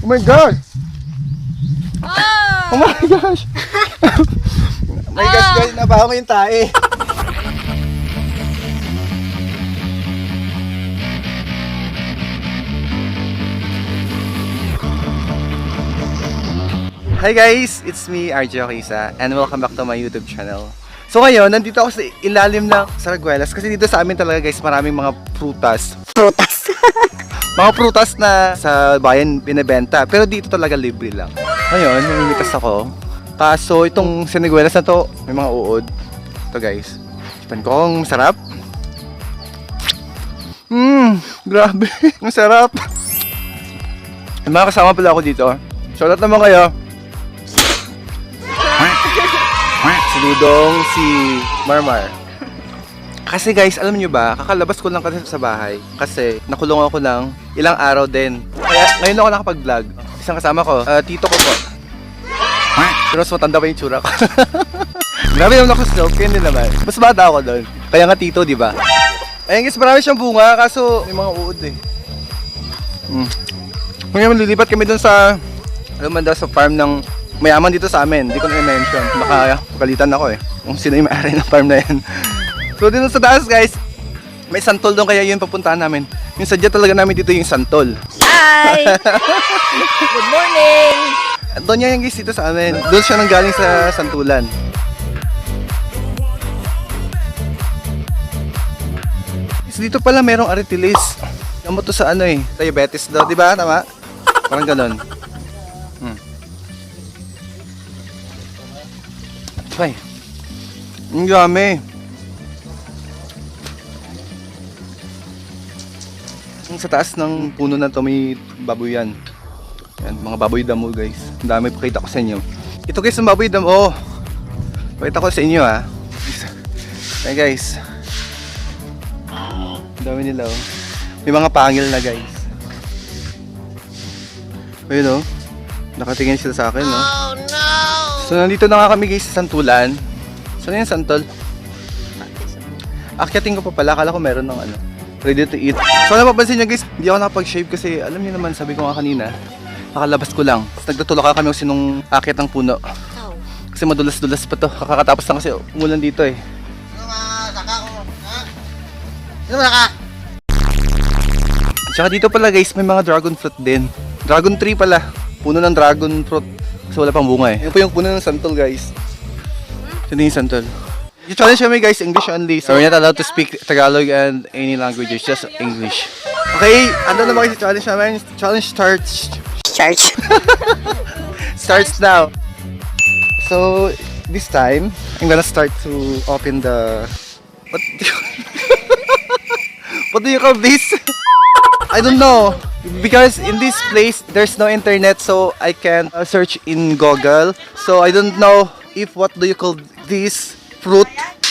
Oh my gosh! Oh! Oh my gosh! Oh my gosh guys, nabaho ko yung tae. Hi guys! It's me, ARJAY ACUISA, and welcome back to my YouTube channel. So ngayon, nandito ako sa ilalim ng Saraguelas kasi dito sa amin talaga guys, maraming mga prutas. Mga prutas na sa bayan binebenta, pero dito talaga libre lang. Ngayon, mamimitas ako. Kaso itong Saraguelas na to, may mga uod. Ito guys. Chipan ko, ang sarap. Grabe. Ang sarap. May mga kasama pala ako dito. Shoutout naman kayo. Si Dudong, si Marmar. Kasi guys, alam nyo ba, kakalabas ko lang kasi sa bahay. Kasi nakulong ako ng ilang araw din. Kaya ngayon ako nakapag-vlog. Isang kasama ko, tito ko po. Pero mas matanda pa yung tsura ko. Grabe naman ako snow, kaya hindi naman. Mas bata ako doon. Kaya nga tito, di ba? Ayun guys, marami siyang bunga, kaso may mga uod eh. Ngayon lilipat kami doon sa, alam mo daw, sa farm ng mayaman dito sa amin. Hindi ko na i-mention. Baka pagalitan ako eh. Kung sino yung may-ari ng farm na yan. So dito sa taas guys, may santol doon kaya yun papuntahan namin. Yung sadya talaga namin dito yung santol. Hi! Good morning! Doon yan guys dito sa amin. Doon siya nanggaling sa santulan. So dito pala merong aretilis. Gamot to sa ano eh, diabetes daw, di ba? Tama? Parang ganon. Ay, ang dami. Sa taas ng puno na to may baboy yan. Yan, mga baboy damo guys. Ang dami, pakita ko sa inyo. Ito guys ang baboy damo. Oh, pakita ko sa inyo ha. Ay guys. Ang dami nila oh. May mga pangil na guys. Ayun oh. Nakatingin sila sa akin no. Oh no! So nandito na nga kami guys sa santulan. Saan yung santol? Akyatin ko pa pala, akala ko meron ng ano, ready to eat. So napapansin nyo guys, hindi ako nakapag-shave kasi alam niyo naman, sabi ko nga kanina, nakalabas ko lang. Tapos nagtutulak kami kasi nung akyat ng puno. Kasi madulas-dulas pa to, kakatapos lang kasi umulan dito eh. Tsaka dito pala guys, may mga dragon fruit din. Dragon tree pala, puno ng dragon fruit. Kasi wala pang bunga eh. Yan po yung puno ng santol guys. Sino yung santol? You challenge kami guys, English only. So we're not allowed to speak Tagalog and any languages, just English. Okay, ano naman kasi challenge namin? Challenge starts. Starts now. So this time, I'm gonna start to open the... What do you call this? I don't know. Because in this place, there's no internet, so I can search in Google. So I don't know if what do you call this fruit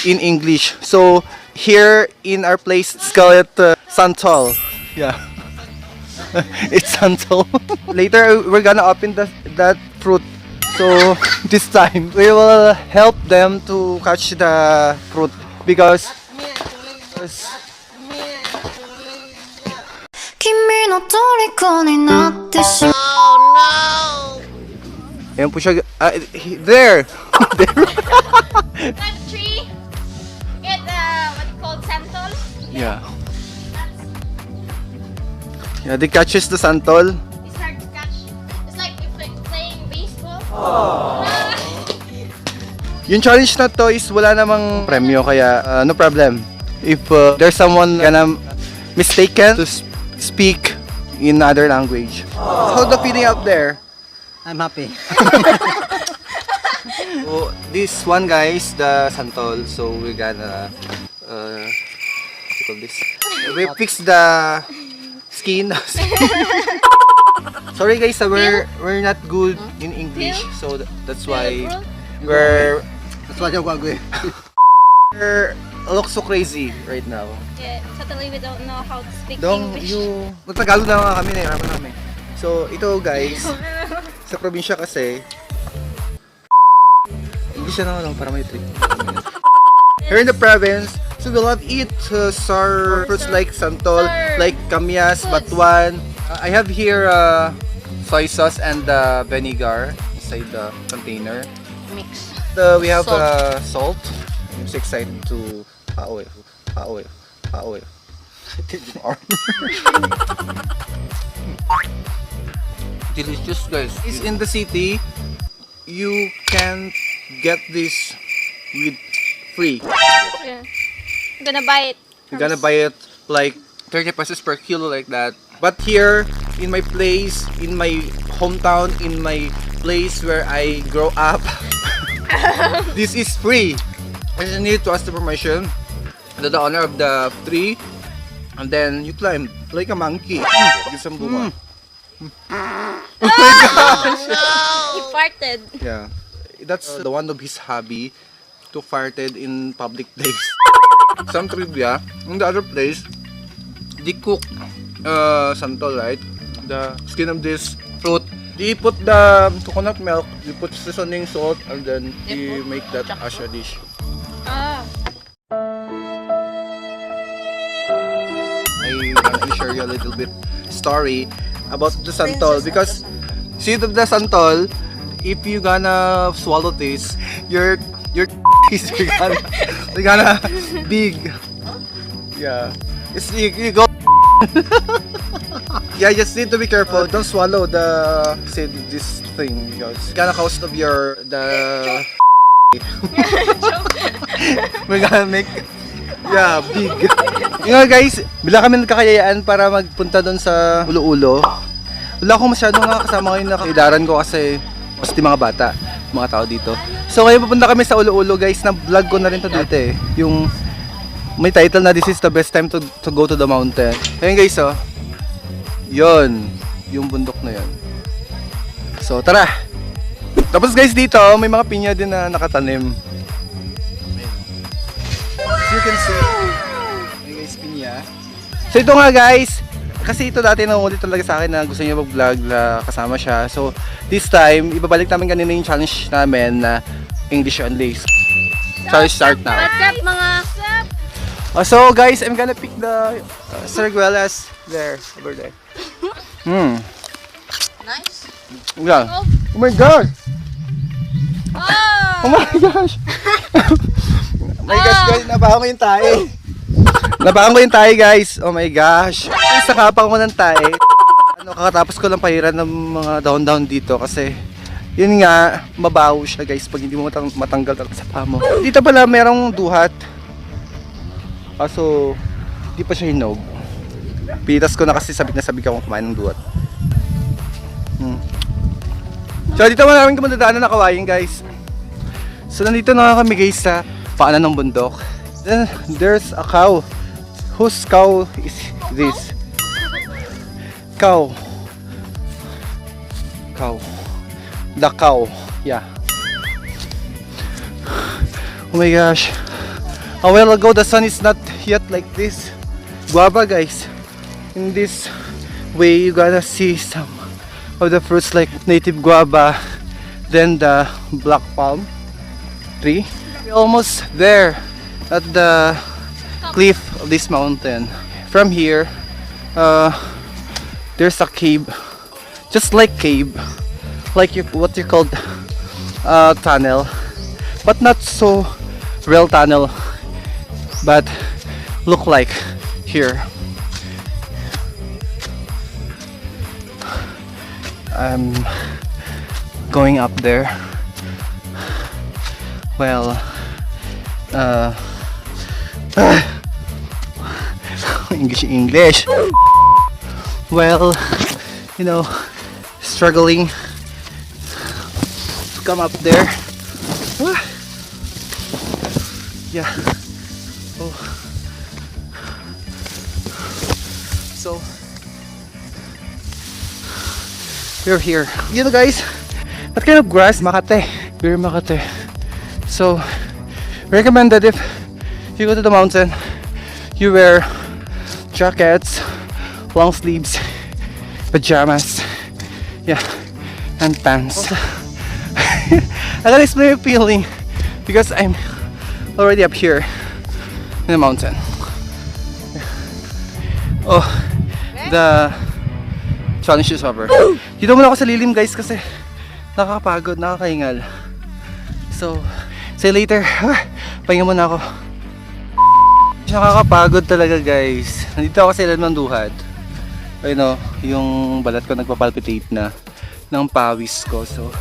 in English. So here in our place, it's called santol. Yeah, it's santol. Later we're gonna open that fruit. So this time we will help them to catch the fruit because. Oh no! Ayan po siya. There! That tree, get what's called santol. Yeah. Yeah, they catches the santol. It's hard to catch. It's like if playing baseball. Yung challenge na to is wala namang premyo kaya no problem. If there's someone gonna mistaken to speak in other language. How's the feeling out there? I'm happy. So, this one guys, the santol. So we're gonna what you call this? We fix the skin. Sorry guys, we're not good in English, so that's why we're look so crazy right now. Yeah, totally we don't know how to speak Dong, English. Magtagalog na nga kami, nahirapan kami. So, ito guys, sa probinsya kasi, English na lang para may trick. Here in the province, so we love eat sour fruits like santol, like kamyas, batuan. I have here soy sauce and the vinegar inside the container. Mix. We have Salt. salt. I'm so excited to paoy. Delicious, guys. In the city, you can get this with free. Yeah. I'm gonna buy it. You're gonna buy it like 30 pesos per kilo like that. But here, in my place, in my hometown, in my place where I grow up, this is free. I just need to ask the permission to the owner of the tree, and then you climb like a monkey. Get some bunga. He farted. Yeah, that's the one of his hobby, to farted in public place. Some trivia, in the other place, they cook santol, right? The skin of this fruit. They put the coconut milk, they put seasoning salt, and then they make that as a dish. Ah. I want to share you a little bit story about the santol, because seed of the santol, if you gonna swallow this, your is gonna big. Yeah, it's you go. Yeah, just need to be careful. Don't swallow the seed of this thing, because it's gonna cause of your the. We're gonna make big. You know guys, bila kami nagkakayaan para magpunta doon sa Ulo-Ulo. Wala akong masyadong kasama ngayon na kaidaran ko kasi di mga bata, mga tao dito. So ngayon pupunta kami sa Ulo-Ulo guys, na vlog ko na rin to dito eh. Yung may title na this is the best time to go to the mountain. Ayun guys oh. Yun, yung bundok na yun. So tara. Tapos guys dito, may mga pinya din na nakatanim. As you can see, may guys pinya. So ito nga guys, kasi ito dati nangulit talaga sa akin na gusto niya mag-vlog na kasama siya. So this time, ibabalik namin kanina yung challenge namin na English only. Challenge start now. What's up mga? So guys, I'm gonna pick the sarguelas there, over there. Nice. Yeah. Oh my god! Oh my gosh! Oh my gosh guys, nabahan ko yung tae. Nabahan ko yung tae guys. Oh my gosh. Sakapang ko ng tae. Kakatapos ko lang pahiran ng mga dahon-dahon dito kasi yun nga, mabaho siya guys pag hindi mo matanggal talaga sa paa mo. Dito pala merong duhat. Kaso, di pa siya hinog. Pinitas ko na kasi sabik ako kumain ng duhat. So dito namin kami dadaanan na kawain guys. So nandito na kami guys sa paanan ng bundok. Then there's a cow. Whose cow is this? Cow. Cow. The cow. Yeah. Oh my gosh. A while ago the sun is not yet like this. Guava guys. In this way you gotta see some of the fruits like native guava, then the black palm tree. We're almost there at the cliff of this mountain. From here, there's a cave, just like cave, like what you called tunnel, but not so real tunnel, but look like here. I'm going up there. Well, English. Well, you know, struggling to come up there. Yeah. Oh. So we're here. You know guys, what kind of grass? Makate. We're Makate. So recommended if you go to the mountain, you wear jackets, long sleeves, pajamas, yeah, and pants. I gotta explain my feeling because I'm already up here in the mountain. Oh, the Challenge is over. Dito muna ako sa lilim guys kasi nakakapagod, nakakahingal. So, see you later. Pahinga muna ako. Nakakapagod talaga guys. Nandito ako sa ilalim ng duhat. Ayun o, yung balat ko nagpapalpitate na ng pawis ko. So,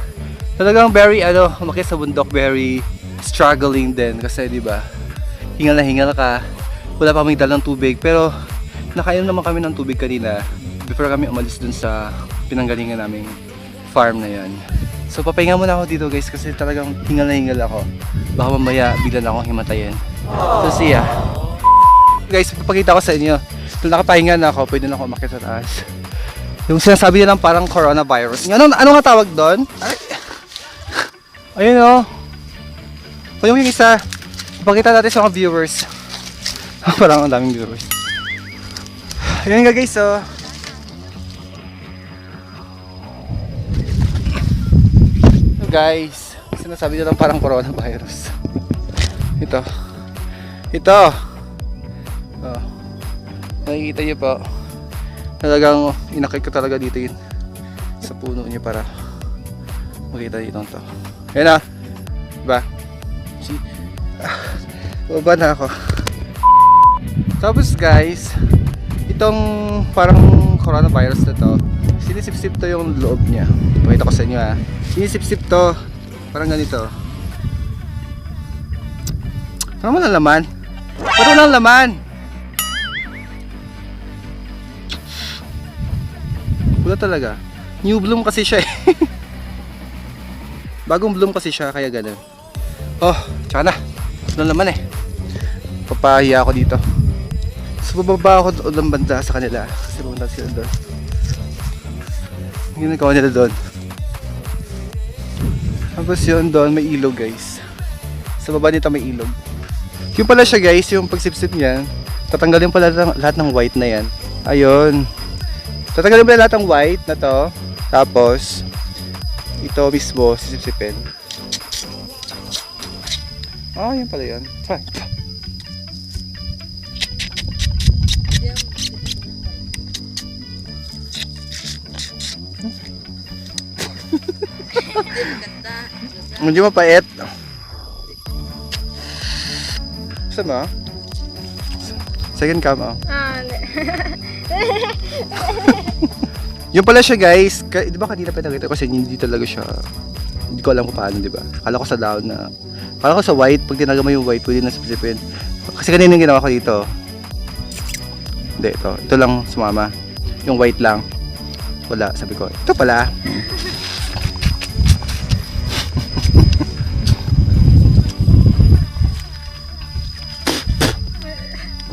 talagang very umakyat sa bundok, very struggling din kasi 'di ba? Hingal na hingal ka. Wala pa kaming dalang tubig pero nakainom naman kami ng tubig kanina before kami umalis dun sa pinanggalingan naming farm na 'yan. So papahinga muna ako dito guys kasi talagang hingal na hingal ako. Baka mamaya bigla na akong himatayin. So see ya. Guys, papakita ko sa inyo. Kung nakapahinga na ako, pwede na ako umakyat sa taas. Yung sinasabi nilang parang coronavirus. Ano nga tawag doon? Ayun o. Kung yung isa, ipakita natin sa mga viewers. Parang ang daming viewers. Ayun nga guys, so. So guys, sinasabi nilang parang coronavirus. Ito. Oh. Nakikita niyo po. Talagang inakit ko talaga dito yun sa puno niya para makita dito to. Ayan na. Diba? See? Baba na ako. Tapos guys, itong parang coronavirus na to, sinisip-sip to yung loob niya. Pakita ko sa inyo ha. Sinisip-sip to. Parang ganito. Parang walang laman. Parang walang laman. Wala talaga. New bloom kasi siya eh. Bagong bloom kasi siya kaya ganun. Oh, tsaka na. Walang laman eh. Papahiya ako dito. So bababa ako doon ng banda sa kanila. Kasi pumunta sila doon. Yung ginagawa nila doon. Tapos yun doon may ilog guys. Sa baba nito may ilog. Yung pala siya guys, yung pagsipsip niya, tatanggalin pala lahat ng white na yan. Ayun. Tatanggalin pala lahat ng white na to. Tapos, ito mismo, sisipsipin. Ah, yun pala yun. Try. Hindi mapait. Sama? Second cam oh. Yung pala siya guys, di ba kanina pinakita ko kasi hindi talaga siya, hindi ko alam kung paano, di ba? Akala ko sa down na, akala ko sa white, pag tinaga mo yung white, pwede na sipsipin. Kasi kanina yung ginawa ko dito. Hindi, ito lang sumama. Yung white lang. Wala, sabi ko, ito pala.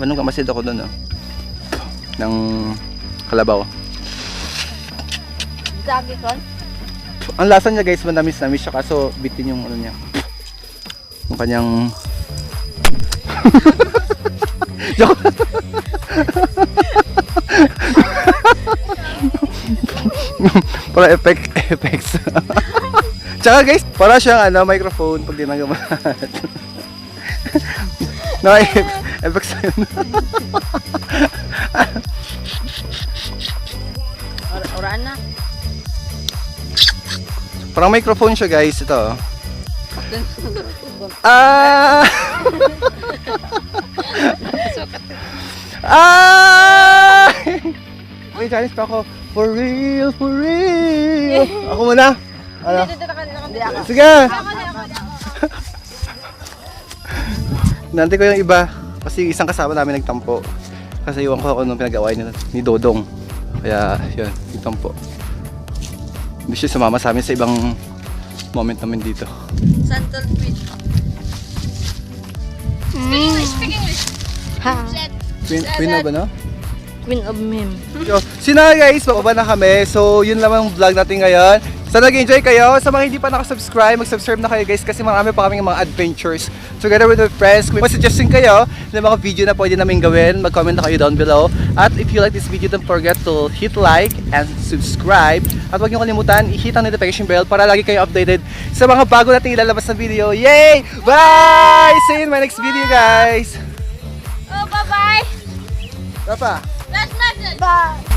Manong kamasid ako doon, ng kalabaw. Dagi kon? Ang lasa niya guys, manamis-namis siya kaso bitin yung ano niya. Yung kanyang joke. Para effects. Tsaka guys, para siyang microphone pag dinagamat. No, effects yun. Oraan na. Parang microphone siya guys, ito. Ah! Ah! May challenge pa ako. For real, for real. Ako muna. Ano? Sige. Nantay ko yung iba. Kasi isang kasama namin nagtampo. Kasi iwan ko ako nung pinag-away ni Dodong. Kaya yun, nagtampo. Hindi siya sumama sa amin sa ibang moment namin dito. Santol Queen. Speak English, speak English. Queen na ba no? Queen of meme. So, sina guys, bababa na kami. So, yun lang ang vlog natin ngayon. Sana nag-enjoy kayo. Sa mga hindi pa nakasubscribe, mag-subscribe na kayo guys kasi marami pa kaming mga adventures together with my friends. Kung may suggestion kayo ng mga video na pwede namin gawin, mag-comment na kayo down below. At if you like this video, don't forget to hit like and subscribe. At huwag niyo kalimutan, i-hit ang notification bell para lagi kayo updated sa mga bago nating ilalabas na video. Yay! Bye! See you in my next video guys! Oh, bye-bye! Papa! Last message! Bye!